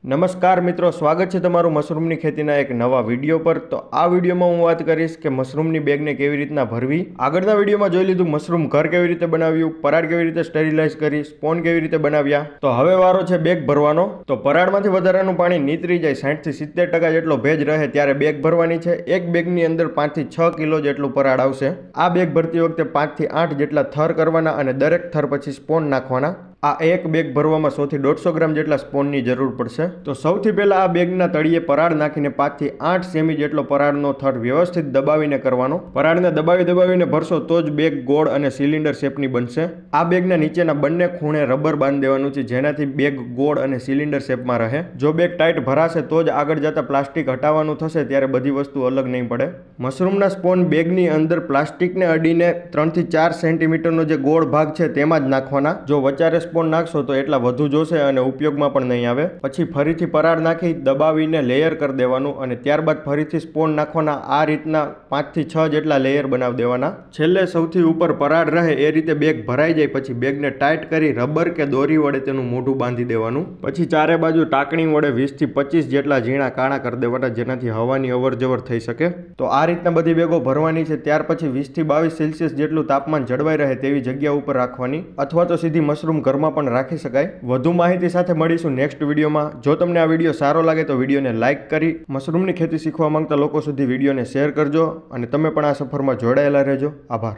નમસ્કાર મિત્રો, સ્વાગત છે તમારું મશરૂમની ખેતીના એક નવા વિડીયો પર। તો આ વિડીયોમાં હું વાત કરીશ કે મશરૂમની બેગને કેવી રીતના ભરવી। આગળના વિડીયોમાં જોઈ લીધું મશરૂમ ઘર કેવી રીતે બનાવ્યું, પરાળ કેવી રીતે સ્ટરીલાઇઝ કરી, સ્પોન કેવી રીતે બનાવ્યા। તો હવે વારો છે બેગ ભરવાનો। તો પરાળમાંથી વધારાનું પાણી નીતરી જાય, 60 થી 70% જેટલો ભેજ રહે ત્યારે બેગ ભરવાની છે। એક બેગની અંદર 5 થી 6 કિલો જેટલું પરાળ આવશે। આ બેગ ભરતી વખતે 5 થી 8 જેટલા થર કરવાના અને દરેક થર પછી સ્પોન નાખવાના। આ એક બેગ ભરવામાં 100 થી 150 ગ્રામ જેટલા સ્પોનની જરૂર પડશે। તો સૌથી પહેલા આ બેગના તળિયે પરાળ નાખીને 5 થી 8 સેમી જેટલો પરાળનો થર વ્યવસ્થિત દબાવીને કરવાનો। પરાળને દબાવીને ભરશો તો જ બેગ ગોળ અને સિલિન્ડર શેપની બનશે। આ બેગના નીચેના બંને ખૂણે રબર બાંધી દેવાનું છે, જેનાથી બેગ ગોળ અને સિલિન્ડર શેપમાં રહે। જો બેગ ટાઈટ ભરાશે તો જ આગળ જતા પ્લાસ્ટિક હટાવવાનું થશે, ત્યારે બધી વસ્તુ અલગ નહીં પડે। મશરૂમના સ્પોન બેગની અંદર પ્લાસ્ટિકને અડીને 3 થી 4 સેન્ટીમીટરનો જે ગોળ ભાગ છે તેમાં જ નાખવાના। જો વચારે સ્પોન નાખશો તો એટલા વધુ જોશે અને ઉપયોગમાં પણ નહીં આવે। પછી ફરીથી પરાળ નાખી દબાવીને લેયર કરી દેવાનું અને ત્યારબાદ ફરીથી સ્પોન નાખવાના। આ રીતના 5 થી 6 જેટલા લેયર બનાવી દેવાના। છેલ્લે સૌથી ઉપર પરાળ રહે એ રીતે બેગ ભરાઈ જાય પછી બેગને ટાઈટ કરી રબર કે દોરી વડે તેનું મોઢું બાંધી દેવાનું। પછી ચારે બાજુ ટાંકણી વડે 20 થી 25 જેટલા ઝીણા કાણા કરી દેવાના, જેનાથી હવાની અવરજવર થઈ શકે। તો આ રીતના બધી બેગો ભરવાની છે। ત્યાર પછી 20 થી 22 સેલ્સિયસ જેટલું તાપમાન જળવાઈ રહે તેવી જગ્યા ઉપર રાખવાની, અથવા તો સીધી મશરૂમ ઘરમાં પણ રાખી શકાય। વધુ માહિતી સાથે મળીશું નેક્સ્ટ વિડીયોમાં। જો તમને આ વિડીયો સારો લાગે તો વિડીયોને લાઇક કરી મશરૂમની ખેતી શીખવા માંગતા લોકો સુધી વિડીયોને શેર કરજો અને તમે પણ આ સફરમાં જોડાયેલા રહેજો। આભાર।